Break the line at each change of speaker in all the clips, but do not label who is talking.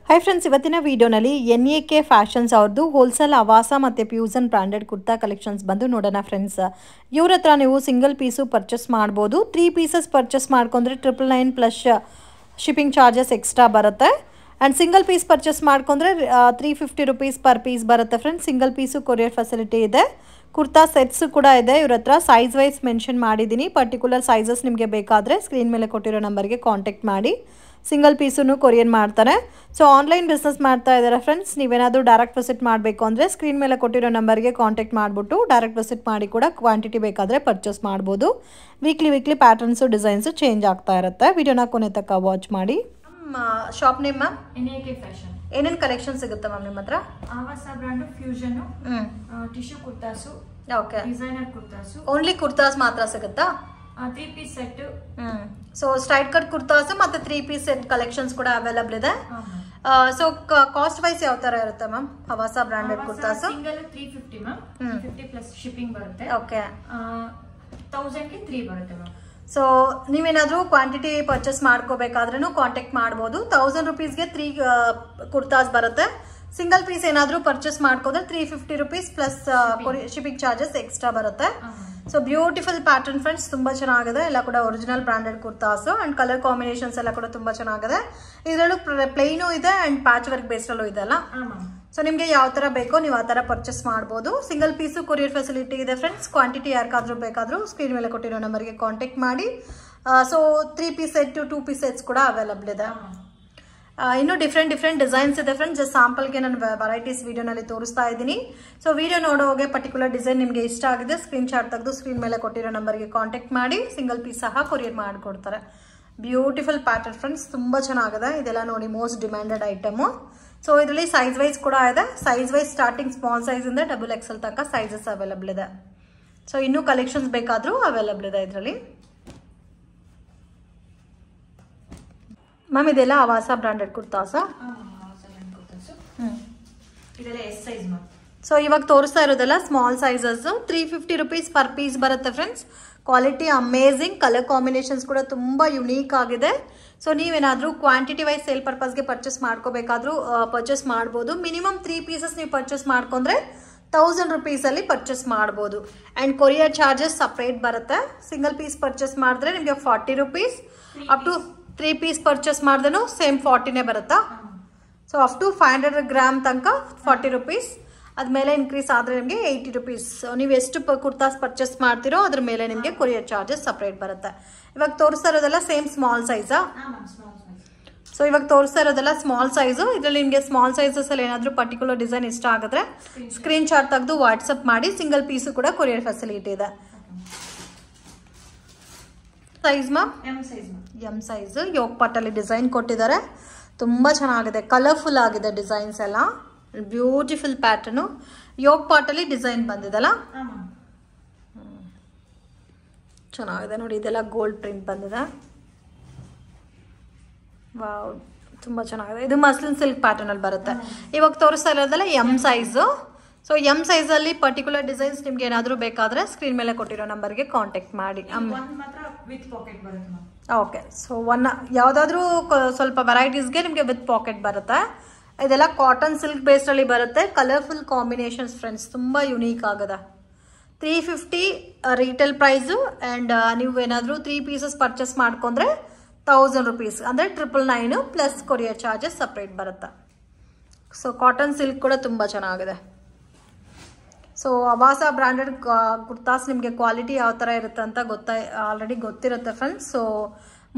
Hi friends, ಇವತ್ತಿನ ವಿಡಿಯೋನಲ್ಲಿ NAK fashions ಅವ್ರದ್ದು ಹೋಲ್ಸೇಲ್ ಅವಾಸ ಮತ್ತು ಪ್ಯೂಸನ್ ಬ್ರ್ಯಾಂಡೆಡ್ ಕುರ್ತಾ ಕಲೆಕ್ಷನ್ಸ್ ಬಂದು ನೋಡೋಣ ಫ್ರೆಂಡ್ಸ್. ಇವ್ರ ಹತ್ರ ನೀವು ಸಿಂಗಲ್ ಪೀಸು ಪರ್ಚೇಸ್ ಮಾಡ್ಬೋದು. 3 ಪೀಸಸ್ ಪರ್ಚೇಸ್ ಮಾಡ್ಕೊಂಡ್ರೆ 999 ಪ್ಲಸ್ ಶಿಪ್ಪಿಂಗ್ ಚಾರ್ಜಸ್ ಎಕ್ಸ್ಟ್ರಾ ಬರುತ್ತೆ. ಆ್ಯಂಡ್ ಸಿಂಗಲ್ ಪೀಸ್ ಪರ್ಚೇಸ್ ಮಾಡ್ಕೊಂಡ್ರೆ 350 ರುಪೀಸ್ ಪರ್ ಪೀಸ್ ಬರುತ್ತೆ friends. Single piece courier facility ಇದೆ. ಕುರ್ತಾ ಸೆಟ್ಸು ಕೂಡ ಇದೆ. ಇವ್ರ ಹತ್ರ ಸೈಜ್ ವೈಸ್ ಮೆನ್ಷನ್ ಮಾಡಿದ್ದೀನಿ. ಪರ್ಟಿಕ್ಯುಲರ್ ಸೈಜಸ್ ನಿಮಗೆ ಬೇಕಾದರೆ ಸ್ಕ್ರೀನ್ ಮೇಲೆ ಕೊಟ್ಟಿರೋ ನಂಬರ್ಗೆ ಕಾಂಟ್ಯಾಕ್ಟ್ ಮಾಡಿ. ಸಿಂಗಲ್ ಪೀಸನ್ನು ಕೊರಿಯರ್ ಮಾಡ್ತಾರೆ. ಸೊ ಆನ್ಲೈನ್ ಬಿಸ್ನೆಸ್ ಮಾಡ್ತಾ ಇದ್ದಾರೆ ಫ್ರೆಂಡ್ಸ್. ನೀವೇನಾದರೂ ಡೈರೆಕ್ಟ್ ವಿಸಿಟ್ ಮಾಡಬೇಕು ಅಂದರೆ ಸ್ಕ್ರೀನ್ ಮೇಲೆ ಕೊಟ್ಟಿರೋ ನಂಬರ್ಗೆ ಕಾಂಟ್ಯಾಕ್ಟ್ ಮಾಡಿಬಿಟ್ಟು ಡೈರೆಕ್ಟ್ ವಿಸಿಟ್ ಮಾಡಿ ಕೂಡ ಕ್ವಾಂಟಿಟಿ ಬೇಕಾದರೆ ಪರ್ಚೇಸ್ ಮಾಡ್ಬೋದು. ವೀಕ್ಲಿ ಪ್ಯಾಟರ್ನ್ಸು ಡಿಸೈನ್ಸು ಚೇಂಜ್ ಆಗ್ತಾ ಇರುತ್ತೆ. ವಿಡಿಯೋನ ಕೊನೆ ತನಕ ವಾಚ್ ಮಾಡಿ. Shop name ma'am
NAK fashion.
ಏನೇನು ಕಲೆಕ್ಷನ್ ಸಿಗುತ್ತೆ ಮ್ಯಾಮ್ ನಿಮ್ಮ ಹತ್ರ?
Avasa brand fusion, tissue kurtas,
okay,
designer kurtas.
Only kurtas ಮಾತ್ರ ಸಿಗುತ್ತಾ?
3 piece set.
So straight cut kurtas ಮತ್ತೆ 3 ಪೀಸ್ ಸೆಟ್ ಕಲೆಕ್ಷನ್ಸ್ ಕೂಡ ಅವೈಲಬಲ್ ಇದೆ. ಸೊ ಕಾಸ್ಟ್ ವೈಸ್ ಯಾವ ತರ ಇರುತ್ತೆ ma'am Avasa branded kurtas?
Single 350 ma'am, 50 plus shipping ಬರುತ್ತೆ.
ಓಕೆ,
1000 ಗೆ 3 ಬರುತ್ತೆ ಮ್ಯಾಮ್.
ಸೊ ನೀವೇನಾದ್ರೂ ಕ್ವಾಂಟಿಟಿ ಪರ್ಚೇಸ್ ಮಾಡ್ಕೋಬೇಕಾದ್ರೂ ಕಾಂಟ್ಯಾಕ್ಟ್ ಮಾಡ್ಬೋದು. 1000 ರುಪೀಸ್ಗೆ 3 ಕುರ್ತಾಸ್ ಬರುತ್ತೆ. ಸಿಂಗಲ್ ಪೀಸ್ ಏನಾದರೂ ಪರ್ಚೇಸ್ ಮಾಡ್ಕೋದ್ರೆ 350 rupees plus shipping charges extra ಬರುತ್ತೆ. ಸೊ ಬ್ಯೂಟಿಫುಲ್ ಪ್ಯಾಟರ್ನ್ ಫ್ರೆಂಡ್ಸ್, ತುಂಬಾ ಚೆನ್ನಾಗಿದೆ. ಎಲ್ಲ ಕೂಡ original branded kurtas and colour combinations ಎಲ್ಲ ಕೂಡ ತುಂಬಾ ಚೆನ್ನಾಗಿದೆ. ಇದರಲ್ಲೂ ಪ್ಲೇನು ಇದೆ ಅಂಡ್ ಪ್ಯಾಚ್ ವರ್ಕ್ ಬೇಸ್ಡಲ್ಲೂ ಇದೆ ಅಲ್ಲ. ಸೊ ನಿಮಗೆ ಯಾವ ತರ ಬೇಕೋ ನೀವು ಆ ತರ ಪರ್ಚೇಸ್ ಮಾಡ್ಬೋದು. ಸಿಂಗಲ್ ಪೀಸು ಕೊರಿಯರ್ ಫೆಸಿಲಿಟಿ ಇದೆ ಫ್ರೆಂಡ್ಸ್. ಕ್ವಾಂಟಿಟಿ ಯಾರಿಗಾದ್ರೂ ಬೇಕಾದ್ರೂ ಸ್ಕ್ರೀನ್ ಮೇಲೆ ಕೊಟ್ಟಿರೋ ನಂಬರ್ಗೆ ಕಾಂಟ್ಯಾಕ್ಟ್ ಮಾಡಿ. So 3 piece set 2 piece sets ಕೂಡ ಅವೈಲಬಲ್ ಇದೆ. ಇನ್ನು ಡಿಫ್ರೆಂಟ್ ಡಿಸೈನ್ಸ್ ಇದೆ ಫ್ರೆಂಡ್ಸ್. ಜಸ್ಟ್ ಸ್ಯಾಂಪಲ್ಗೆ ನಾನು ವೆರೈಟೀಸ್ ವಿಡಿಯೋನಲ್ಲಿ ತೋರಿಸ್ತಾ ಇದ್ದೀನಿ. ಸೊ ವಿಡಿಯೋ ನೋಡೋಗೆ ಪರ್ಟಿಕ್ಯುಲರ್ ಡಿಸೈನ್ ನಿಮಗೆ ಇಷ್ಟ ಆಗಿದೆ ಸ್ಕ್ರೀನ್ ಶಾಟ್ ತೆಗೆದು ಸ್ಕ್ರೀನ್ ಮೇಲೆ ಕೊಟ್ಟಿರೋ ನಂಬರ್ಗೆ ಕಾಂಟ್ಯಾಕ್ಟ್ ಮಾಡಿ. ಸಿಂಗಲ್ ಪೀಸ್ ಸಹ ಕೊರಿಯರ್ ಮಾಡಿಕೊಡ್ತಾರೆ. ಬ್ಯೂಟಿಫುಲ್ ಪ್ಯಾಟರ್ನ್ ಫ್ರೆಂಡ್ಸ್, ತುಂಬ ಚೆನ್ನಾಗಿದೆ. ಇದೆಲ್ಲ ನೋಡಿ ಮೋಸ್ಟ್ ಡಿಮ್ಯಾಂಡೆಡ್ ಐಟಮು. ಸೊ ಇದರಲ್ಲಿ ಸೈಜ್ ವೈಸ್ ಕೂಡ ಇದೆ. Size wise starting small size ಇಂದ XXL ತನಕ ಸೈಜಸ್ ಅವೈಲಬಲ್ ಇದೆ. ಸೊ ಇನ್ನೂ ಕಲೆಕ್ಷನ್ಸ್ ಬೇಕಾದರೂ ಅವೈಲಬಲ್ ಇದೆ ಇದರಲ್ಲಿ. ಮ್ಯಾಮ್ ಇದೆಲ್ಲ ಆವಾಸ ಬ್ರಾಂಡೆಡ್ ಕುರ್ತಾಸ?
ಇದೆಲ್ಲ ಎಸ್ ಸೈಜ್ ಮ್ಯಾಮ್.
ಸೊ ಇವಾಗ ತೋರಿಸ್ತಾ ಇರೋದೆಲ್ಲ small sizes. 350 rupees per piece ಬರುತ್ತೆ friends. Quality amazing. Colour combinations ಕೂಡ ತುಂಬ ಯುನೀಕ್ ಆಗಿದೆ. ಸೊ ನೀವೇನಾದರೂ ಕ್ವಾಂಟಿಟಿ ವೈಸ್ ಸೇಲ್ ಪರ್ಪಸ್ಗೆ ಪರ್ಚೇಸ್ ಮಾಡ್ಕೋಬೇಕಾದ್ರೂ ಪರ್ಚೇಸ್ ಮಾಡ್ಬೋದು. ಮಿನಿಮಮ್ 3 ಪೀಸಸ್ ನೀವು ಪರ್ಚೇಸ್ ಮಾಡ್ಕೊಂಡ್ರೆ 1000 ರುಪೀಸಲ್ಲಿ ಪರ್ಚೇಸ್ ಮಾಡ್ಬೋದು. ಆ್ಯಂಡ್ ಕೊರಿಯರ್ ಚಾರ್ಜಸ್ ಸಪ್ರೇಟ್ ಬರುತ್ತೆ. ಸಿಂಗಲ್ ಪೀಸ್ ಪರ್ಚೇಸ್ ಮಾಡಿದ್ರೆ ನಿಮಗೆ 40 rupees. Up to 3 piece purchase ಮಾಡಿದ್ರೂ ಸೇಮ್ 40ನೇ ಬರುತ್ತಾ? ಸೊ ಅಪ್ ಟು 500 ಗ್ರಾಮ್ ತನಕ 40 ರುಪೀಸ್. ಅದ್ಮೇಲೆ ಇನ್ಕ್ರೀಸ್ ಆದರೆ ನಿಮಗೆ 80 ರುಪೀಸ್. ನೀವು ಎಷ್ಟು ಕುರ್ತಾಸ್ ಪರ್ಚೇಸ್ ಮಾಡ್ತೀರೋ ಅದ್ರ ಮೇಲೆ ನಿಮಗೆ ಕೊರಿಯರ್ ಚಾರ್ಜಸ್ ಸಪ್ರೇಟ್ ಬರುತ್ತೆ. ಇವಾಗ ತೋರಿಸ್ತಾ ಇರೋದೆಲ್ಲ ಸೇಮ್ ಸ್ಮಾಲ್ ಸೈಜಾ? ಸೊ ಇವಾಗ ತೋರಿಸ್ತಾ ಇರೋದೆಲ್ಲ ಸ್ಮಾಲ್ ಸೈಜು. ಇದರಲ್ಲಿ ನಿಮಗೆ ಸ್ಮಾಲ್ ಸೈಜಸ್ ಅಲ್ಲಿ ಏನಾದರೂ ಪರ್ಟಿಕ್ಯುಲರ್ ಡಿಸೈನ್ ಇಷ್ಟ ಆಗಿದ್ರೆ ಸ್ಕ್ರೀನ್ ಶಾಟ್ ತೆಗೆದು ವಾಟ್ಸಪ್ ಮಾಡಿ. ಸಿಂಗಲ್ ಪೀಸು ಕೂಡ ಕೊರಿಯರ್ ಫೆಸಿಲಿಟಿ ಇದೆ. Size ma'am? M size. ಯೋಗ್ ಪಾಟಲ್ಲಿ ಡಿಸೈನ್ ಕೊಟ್ಟಿದ್ದಾರೆ. ತುಂಬ ಚೆನ್ನಾಗಿದೆ. ಕಲರ್ಫುಲ್ ಆಗಿದೆ ಡಿಸೈನ್ಸ್ ಎಲ್ಲ. Beautiful pattern. ಯೋಗ್ ಪಾಟಲ್ಲಿ ಡಿಸೈನ್ ಬಂದಿದೆಲ್ಲ, ಚೆನ್ನಾಗಿದೆ ನೋಡಿ. ಇದೆಲ್ಲ ಗೋಲ್ಡ್ ಪ್ರಿಂಟ್ ಬಂದಿದೆ. ವಾವ್, ತುಂಬ ಚೆನ್ನಾಗಿದೆ. ಇದು ಮಸ್ಲಿನ್ ಸಿಲ್ಕ್ ಪ್ಯಾಟರ್ನಲ್ಲಿ ಬರುತ್ತೆ. ಇವಾಗ ತೋರಿಸ್ತಾ ಇರೋದೆಲ್ಲ ಎಂ ಸೈಜು. ಸೊ ಎಂ ಸೈಜಲ್ಲಿ ಪರ್ಟಿಕ್ಯುಲರ್ ಡಿಸೈನ್ಸ್ ನಿಮ್ಗೆ ಏನಾದರೂ ಬೇಕಾದರೆ ಸ್ಕ್ರೀನ್ ಮೇಲೆ ಕೊಟ್ಟಿರೋ ನಂಬರ್ಗೆ ಕಾಂಟ್ಯಾಕ್ಟ್ ಮಾಡಿ. ಓಕೆ, ಸೊ ಯಾವುದಾದ್ರೂ ಸ್ವಲ್ಪ ವೆರೈಟೀಸ್ಗೆ ನಿಮಗೆ ವಿತ್ ಪಾಕೆಟ್ ಬರುತ್ತೆ. ಇದೆಲ್ಲ ಕಾಟನ್ ಸಿಲ್ಕ್ ಬೇಸ್ಡಲ್ಲಿ ಬರುತ್ತೆ. ಕಲರ್ಫುಲ್ ಕಾಂಬಿನೇಷನ್ಸ್ ಫ್ರೆಂಡ್ಸ್, ತುಂಬ ಯುನೀಕ್ ಆಗಿದೆ. 350 ರೀಟೇಲ್ ಪ್ರೈಸು. ಆ್ಯಂಡ್ ನೀವು ಏನಾದರೂ 3 ಪೀಸಸ್ ಪರ್ಚೇಸ್ ಮಾಡ್ಕೊಂಡ್ರೆ 1000 ರುಪೀಸ್ ಅಂದರೆ 999 ಪ್ಲಸ್ ಕೊರಿಯರ್ ಚಾರ್ಜಸ್ ಸಪ್ರೇಟ್ ಬರುತ್ತೆ. ಸೊ ಕಾಟನ್ ಸಿಲ್ಕ್ ಕೂಡ ತುಂಬ ಚೆನ್ನಾಗಿದೆ. ಸೊ ಆವಾಸ ಬ್ರ್ಯಾಂಡೆಡ್ ಕುರ್ತಾಸ್ ನಿಮಗೆ ಕ್ವಾಲಿಟಿ ಯಾವ ಥರ ಇರುತ್ತೆ ಅಂತ ಆಲ್ರೆಡಿ ಗೊತ್ತಿರುತ್ತೆ friends. So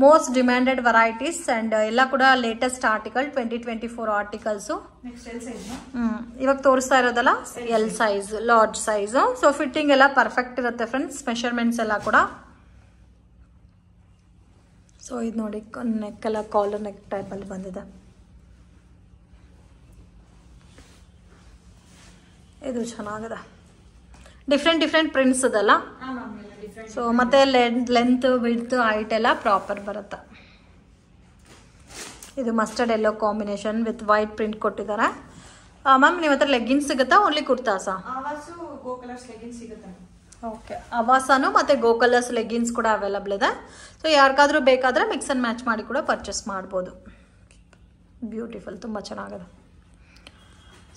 most demanded varieties and ಎಲ್ಲ ಕೂಡ ಲೇಟೆಸ್ಟ್ ಆರ್ಟಿಕಲ್ 2024 ಆರ್ಟಿಕಲ್ಸು. ಇವಾಗ ತೋರಿಸ್ತಾ ಇರೋದಲ್ಲ L size, large size. So fitting ಎಲ್ಲ ಪರ್ಫೆಕ್ಟ್ ಇರುತ್ತೆ ಫ್ರೆಂಡ್ಸ್. ಮೆಷರ್ಮೆಂಟ್ಸ್ ಎಲ್ಲ ಕೂಡ. ಸೊ ಇದು ನೋಡಿ ನೆಕ್ ಎಲ್ಲ ಕಾಲರ್ ನೆಕ್ ಟೈಪಲ್ಲಿ ಬಂದಿದೆ. ಇದು ಚೆನ್ನಾಗಿದೆ. ಡಿಫ್ರೆಂಟ್ ಪ್ರಿಂಟ್ಸ್ ಇದೆಲ್ಲ. ಸೊ ಮತ್ತೆ ಲೆಂತ್ ವಿಡ್ತ್ ಹೈಟ್ ಎಲ್ಲ ಪ್ರಾಪರ್ ಬರುತ್ತೆ. ಇದು mustard yellow combination with white print ಕೊಟ್ಟಿದ್ದಾರೆ. ಮ್ಯಾಮ್ ನಿಮ್ಮ ಹತ್ರ ಲೆಗ್ಗಿನ್ಸ್ ಸಿಗುತ್ತಾ? ಓನ್ಲಿ ಕುರ್ತಾಸಾ? ಓಕೆ, ಅವಾಸನು ಮತ್ತು ಗೋಕಲರ್ಸ್ ಲೆಗ್ಗಿನ್ಸ್ ಕೂಡ ಅವೈಲಬಲ್ ಇದೆ. ಸೊ ಯಾರಿಗಾದ್ರೂ ಬೇಕಾದರೆ ಮಿಕ್ಸ್ ಆ್ಯಂಡ್ ಮ್ಯಾಚ್ ಮಾಡಿ ಕೂಡ ಪರ್ಚೇಸ್ ಮಾಡ್ಬೋದು. ಬ್ಯೂಟಿಫುಲ್, ತುಂಬ ಚೆನ್ನಾಗಿದೆ.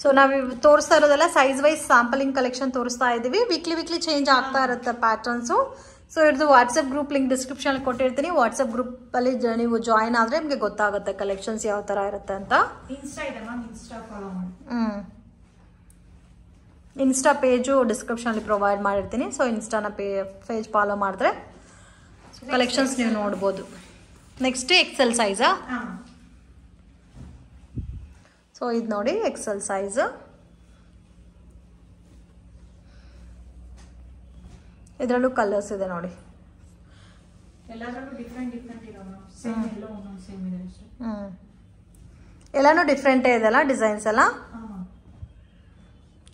ಸೊ ನಾವು ತೋರಿಸ್ತಾ ಇರೋದೆಲ್ಲ ಸೈಜ್ ವೈಸ್ ಸ್ಯಾಂಪಲಿಂಗ್ ಕಲೆಕ್ಷನ್ ತೋರಿಸ್ತಾ ಇದ್ದೀವಿ. ವೀಕ್ಲಿ ಚೇಂಜ್ ಆಗ್ತಾ ಇರುತ್ತೆ ಪ್ಯಾಟರ್ನ್ಸು. ಸೊ ಇರ್ದು ವಾಟ್ಸಪ್ ಗ್ರೂಪ್ ಲಿಂಕ್ ಡಿಸ್ಕ್ರಿಪ್ಷನ್ ಕೊಟ್ಟಿರ್ತೀನಿ. ವಾಟ್ಸಪ್ ಗ್ರೂಪಲ್ಲಿ ನೀವು ಜಾಯಿನ್ ಆದರೆ ನಿಮಗೆ ಗೊತ್ತಾಗುತ್ತೆ ಕಲೆಕ್ಷನ್ಸ್ ಯಾವ ಥರ ಇರುತ್ತೆ ಅಂತ. ಇನ್ಸ್ಟಾ ಪೇಜು ಡಿಸ್ಕ್ರಿಪ್ಷನಲ್ಲಿ ಪ್ರೊವೈಡ್ ಮಾಡಿರ್ತೀನಿ. ಸೊ ಇನ್ಸ್ಟಾನ ಪೇಜ್ ಫಾಲೋ ಮಾಡಿದ್ರೆ ಕಲೆಕ್ಷನ್ಸ್ ನೀವು ನೋಡ್ಬೋದು. Next Excel ಸೈಜಾ? ಸೊ ಇದು ನೋಡಿ ಎಕ್ಸೆಲ್ ಸೈಜ್. ಇದರಲ್ಲೂ ಕಲರ್ಸ್ ಇದೆ ನೋಡಿ. ಎಲ್ಲಾನು ಡಿಫ್ರೆಂಟೇ ಇದೆಲ್ಲ ಡಿಸೈನ್ಸ್ ಎಲ್ಲ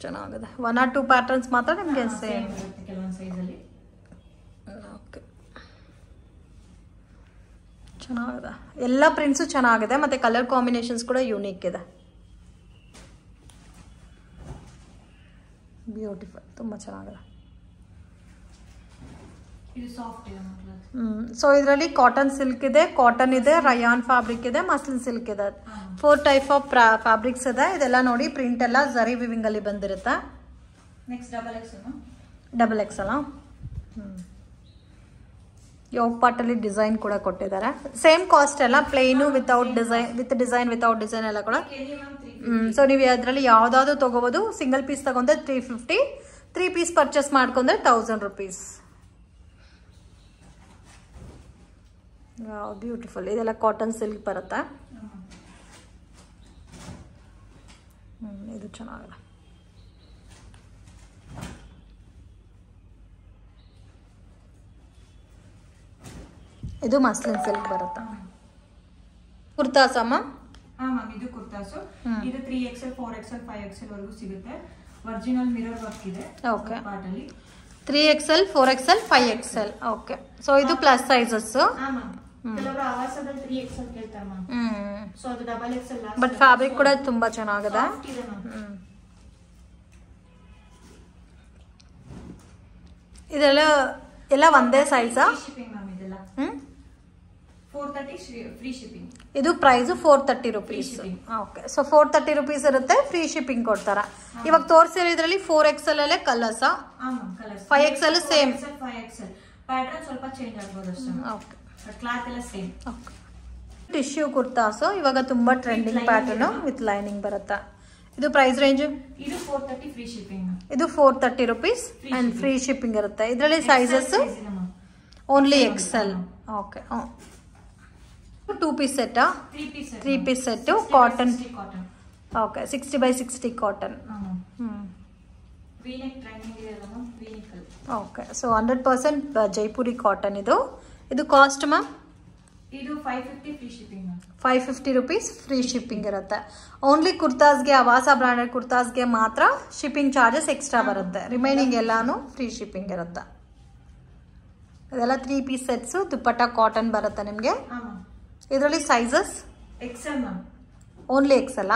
ಚೆನ್ನಾಗಿದೆ. 1 or 2 ಪ್ಯಾಟರ್ನ್ಸ್ ಮಾತ್ರ ನಿಮಗೆ ಸೇಮ್. ಓಕೆ, ಚೆನ್ನಾಗಿದೆ. ಎಲ್ಲ ಪ್ರಿಂಟ್ಸು ಚೆನ್ನಾಗಿದೆ ಮತ್ತು ಕಲರ್ ಕಾಂಬಿನೇಷನ್ಸ್ ಕೂಡ ಯೂನಿಕ್ ಇದೆ. ಬ್ಯೂಟಿಫುಲ್, ತುಂಬ ಚೆನ್ನಾಗಿದೆ. ಸೊ ಇದರಲ್ಲಿ ಕಾಟನ್ ಸಿಲ್ಕ್ ಇದೆ, ಕಾಟನ್ ಇದೆ, ರಯಾನ್ ಫ್ಯಾಬ್ರಿಕ್ ಇದೆ, ಮಸ್ಲಿನ್ ಸಿಲ್ಕ್ ಇದೆ. 4 ಟೈಪ್ ಆಫ್ ಫ್ಯಾಬ್ರಿಕ್ಸ್ ಇದೆ. ಇದೆಲ್ಲ ನೋಡಿ ಪ್ರಿಂಟ್ ಎಲ್ಲ ಝರಿ ವಿವಿಂಗ್ ಅಲ್ಲಿ ಬಂದಿರುತ್ತೆ. ಡಬಲ್ ಎಕ್ಸ್ ಅಲ್ಲ. ಯೋಗ್ ಪಾರ್ಟಲ್ಲಿ ಡಿಸೈನ್ ಕೂಡ ಕೊಟ್ಟಿದ್ದಾರೆ. ಸೇಮ್ ಕಾಸ್ಟ್ ಎಲ್ಲ, plain without design, without design ಎಲ್ಲ ಕೂಡ. ಸೊ ನೀವು ಅದರಲ್ಲಿ ಯಾವ್ದಾದ್ರು ತಗೋಬಹುದು. ಸಿಂಗಲ್ ಪೀಸ್ ತಗೊಂಡ್ರೆ 350, 3 ಪೀಸ್ ಪರ್ಚೇಸ್ ಮಾಡ್ಕೊಂಡ್ರೆ 1000 rupees. ಬ್ಯೂಟಿಫುಲ್. ಇದೆಲ್ಲ ಕಾಟನ್ ಸಿಲ್ಕ್ ಬರುತ್ತೆ. ಇದು ಚೆನ್ನಾಗಿದೆ. ಇದು ಮಸ್ಲಿನ್ ಸಿಲ್ಕ್ ಬರುತ್ತೆ. ಕುರ್ತಾಸ್ ಅಮ್ಮ?
ಇದು ಕುರ್ತಾಸು. ಇದು 3XL, 4XL, 5XL ವರೆಗೂ ಸಿಗುತ್ತೆ. ಒರಿಜಿನಲ್ ಮಿರರ್ ವರ್ಕ್ ಇದೆ.
Okay, 3XL, 4XL, 5XL. Okay, so ಇದು ಪ್ಲಸ್ ಸೈಜಸ್.
ಕೆಲವರು ಆವಾಸದಲ್ಲಿ 3XL ಕೇಳ್ತಾರೆ ಮ್ಯಾಮ್. ಸೊ ಅದು ಡಬಲ್ XL.
ಬಟ್ ಫ್ಯಾಬ್ರಿಕ್ ಕೂಡ ತುಂಬಾ ಚೆನ್ನಾಗಿದೆ. ಇದೆಲ್ಲ ಒಂದೇ ಸೈಜಾ?
ಶಿಪ್ಪಿಂಗ್ ಮ್ಯಾಮ್ ಇದೆಲ್ಲ 430 ಫ್ರೀ ಶಿಪ್ಪಿಂಗ್.
ಇದು price 430 rupees. Okay, so 430 rupees ಇರುತ್ತೆ, ಫ್ರೀ ಶಿಪ್ಪಿಂಗ್ ಕೊಡ್ತಾರ. ಇವಾಗ ತೋರಿಸಿರೋ ಇದರಲ್ಲಿ 4XL ಅಲ್ಲೇ colours, 5XL same.
5XL pattern ಸ್ವಲ್ಪ ಚೇಂಜ್ ಆಗಬಹುದು ಅಷ್ಟೇ. ಓಕೆ, ಕ್ಲಾತ್ ಎಲ್ಲ ಸೇಮ್.
ಓಕೆ, ಟಿಶ್ಯೂ ಕುರ್ತಾಸ್ ಇವಾಗ ತುಂಬಾ ಟ್ರೆಂಡಿಂಗ್ ಪ್ಯಾಟರ್ನ್ ವಿತ್ ಲೈನಿಂಗ್ ಬರುತ್ತೆ. ಇದು ಪ್ರೈಸ್ ರೇಂಜ್?
ಇದು 430 ಫ್ರೀ ಶಿಪ್ಪಿಂಗ್.
ಇದು 430 rupees ಅಂಡ್ ಫ್ರೀ ಶಿಪ್ಪಿಂಗ್ ಇರುತ್ತೆ. ಇದರಲ್ಲಿ sizes only XL. Okay, 2 piece set, 3 piece set, cotton. Okay, 60x60 cotton. Okay, so 100% Jaipuri cotton. ಇದು ಕಾಸ್ಟ್ ಮ್ಯಾಮ್?
ಇದು 550 free shipping.
550 rupees free shipping ಇರುತ್ತೆ. Only ಕುರ್ತಾಸ್ಗೆ, ಅವಾಸ branded ಕುರ್ತಾಸ್ಗೆ ಮಾತ್ರ ಶಿಪ್ಪಿಂಗ್ ಚಾರ್ಜಸ್ ಎಕ್ಸ್ಟ್ರಾ ಬರುತ್ತೆ. ರಿಮೈನಿಂಗ್ ಎಲ್ಲಾನು ಫ್ರೀ ಶಿಪ್ಪಿಂಗ್ ಇರುತ್ತೆ. ಇದೆಲ್ಲ 3 ಪೀಸ್ ಸೆಟ್ಸ್. ದುಪ್ಪಟ್ಟ ಕಾಟನ್ ಬರುತ್ತೆ ನಿಮಗೆ. ಇದರಲ್ಲಿ sizes
XL ma'am.
Only XL?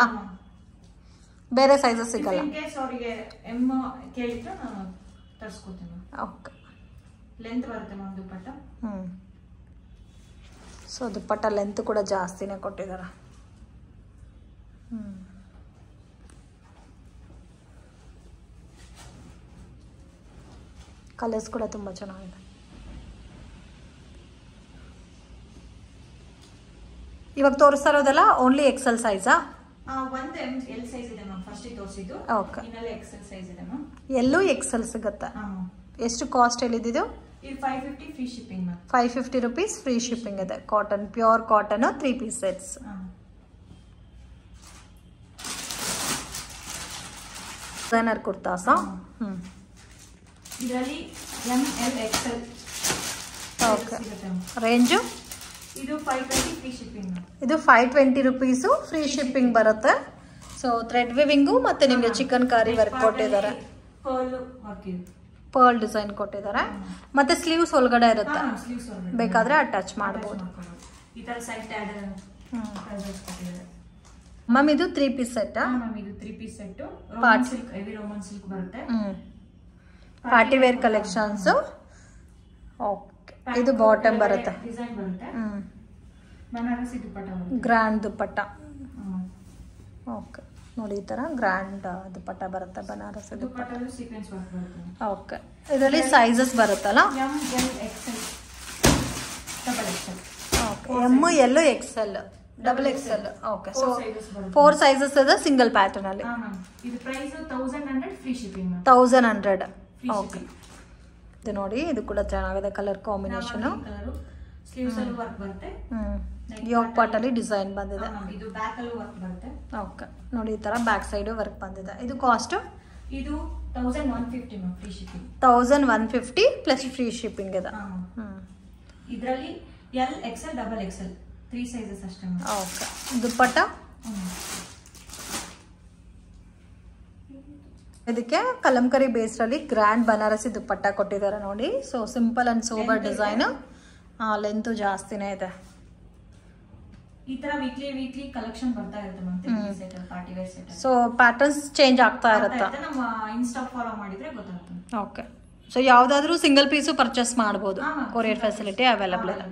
ಬೇರೆ ಸೈಜಸ್ ಸಿಗಲ್ಲ?
ಅವರಿಗೆ M ಕೇಳಿದ್ರೆ ನಾನು ತರಿಸ್ಕೊಡ್ತೀನಿ.
ಓಕೆ,
ಲೆಂತ್ ಬರುತ್ತೆ ಮ್ಯಾಮ್ ದುಪ್ಪಟ್ಟ.
ಸೊ ದುಪ್ಪಟ್ಟ ಲೆಂತ್ ಕೂಡ ಜಾಸ್ತಿನೇ ಕೊಟ್ಟಿದ್ದಾರೆ. ಕಲರ್ಸ್ ಕೂಡ ತುಂಬ ಚೆನ್ನಾಗಿದೆ. ಇವಾಗ ತೋರಿಸ್ತಾ ಇರೋದೆಲ್ಲ ಓನ್ಲಿ XL ಸೈಜಾ?
ಒಂದು L ಸೈಜ್ ಇದೆ ಮ್ಯಾಮ್, ಫಸ್ಟ್ ತೋರಿಸಿದ್ದು. ಓಕೆ, ಇನ್ನೆಲ್ಲ XL ಸೈಜ್ ಇದೆ ಮ್ಯಾಮ್.
ಎಲ್ಲೂ XL ಸಿಗುತ್ತೆ. ಎಷ್ಟು ಕಾಸ್ಟ್ ಹೇಳಿದ್ದು?
ಇದು 550 free shipping ma'am.
550 rupees free shipping ಇದೆ. Cotton, pure cotton, 3 piece sets. Designer kurtas.
ಇದರಲ್ಲಿ ML XL.
Okay, range?
ಇದು 520 ಫ್ರೀ ಶಿಪ್ಪಿಂಗ್.
ಇದು 520 rupees ಫ್ರೀ ಶಿಪ್ಪಿಂಗ್ ಬರುತ್ತೆ. ಸೊ ಥ್ರೆಡ್ ವಿವಿಂಗು ಮತ್ತೆ ನಿಮಗೆ ಚಿಕನ್ ಕಾರಿ ವರ್ಕ್ ಕೊಟ್ಟಿದ್ದಾರೆ. ಪರ್ಲ್ ಡಿಸೈನ್ ಕೊಟ್ಟಿದ್ದಾರೆ. ಮತ್ತೆ ಸ್ಲೀವ್ಸ್ ಒಳಗಡೆ ಇರುತ್ತೆ, ಬೇಕಾದ್ರೆ ಅಟ್ಯಾಚ್ ಮಾಡಬಹುದು. ಮ್ಯಾಮ್ ಇದು 3 ಪೀಸ್ ಸೆಟ್.
ಇದು 3 ಪೀಸ್ ಸೆಟ್. ರೋಮನ್ ಸಿಲ್ಕ್ ಬರುತ್ತೆ.
Party wear collections. ಓಕೆ, ಇದು ಬಾಟಮ್ ಬರುತ್ತೆ.
ಡಿಸೈನ್ ಬರುತ್ತೆ. ಬನಾರಸಿ ದುಪ್ಪಟ್ಟ,
ಗ್ರ್ಯಾಂಡ್ ದುಪ್ಪಟ್ಟ. ನೋಡಿ ಈ ಥರ ಗ್ರ್ಯಾಂಡ್ ದುಪ್ಪಟ್ಟ ಬರುತ್ತೆ ಬನಾರಸ್ ದುಪ್ಪಟ್ಟ.
ದುಪ್ಪಟ್ಟದಲ್ಲಿ ಸೀಕ್ವೆನ್ಸ್ ವರ್ಕ್ ಬರುತ್ತೆ.
ಓಕೆ, ಇದರಲ್ಲಿ ಸೈಜಸ್ ಬರುತ್ತಲ್ಲ?
M L XL double XL.
Okay, M L XL double XL. Okay, so
4
sizes ಇದೆ ಸಿಂಗಲ್ ಪ್ಯಾಟರ್ನ್ ಅಲ್ಲಿ.
ಇದು ಪ್ರೈಸ್ 1100 ಫ್ರೀ ಶಿಪ್ಪಿಂಗ್.
1100. ಓಕೆ, ಇದು ನೋಡಿ ಇದು ಕೂಡ ಚೆನ್ನಾಗಿದೆ ಕಲರ್ ಕಾಂಬಿನೇಷನ್.
ಸ್ಲೀವ್ಸ್ ಅಲ್ಲಿ ವರ್ಕ್ ಬರುತ್ತೆ.
ಯೋಗ್ ಪಾಟ್ ಅಲ್ಲಿ ಡಿಸೈನ್ ಬಂದಿದೆ.
ಇದು ಬ್ಯಾಕ್ ಅಲ್ಲಿ ವರ್ಕ್ ಬರುತ್ತೆ.
ಓಕೆ, ನೋಡಿ ಈ ತರ ಬ್ಯಾಕ್ ಸೈಡ್ ವರ್ಕ್ ಬಂದಿದೆ. ಇದು ಕಾಸ್ಟ್
ಇದು 1150 free shipping.
1150 plus free shipping ಇದೆ.
ಇದರಲ್ಲಿ L XL double XL 3 sizes ಅಷ್ಟೇ.
ಓಕೆ, ದುಪ್ಪಟ್ಟ ಇದಕ್ಕೆ ಕಲಂಕರಿ ಬೇಸ್ ಅಲ್ಲಿ ಗ್ರ್ಯಾಂಡ್ ಬನಾರಸಿ ದುಪ್ಪಟ್ಟ ಕೊಟ್ಟಿದ್ದಾರೆ ನೋಡಿ. So simple and sober design. Length ಜಾಸ್ತಿನೇ ಇದೆ.
ಈ ತರ ವೀಕ್ಲಿ ಕಲೆಕ್ಷನ್ ಬರ್ತಾ ಇರುತ್ತೆ ಮತ್ತೆ set party wear set.
So patterns change ಆಗ್ತಾ ಇರುತ್ತೆ.
ನಮ್ಮ ಇನ್ಸ್ಟಾ ಫಾಲೋ ಮಾಡಿದ್ರೆ ಗೊತ್ತಾಗುತ್ತೆ.
ಓಕೆ, ಸೊ ಯಾವ್ದಾದ್ರು ಸಿಂಗಲ್ ಪೀಸು ಪರ್ಚೇಸ್ ಮಾಡಬಹುದು. ಕೊರಿಯರ್ ಫೆಸಿಲಿಟಿ ಅವೈಲಬಲ್ ಇದೆ.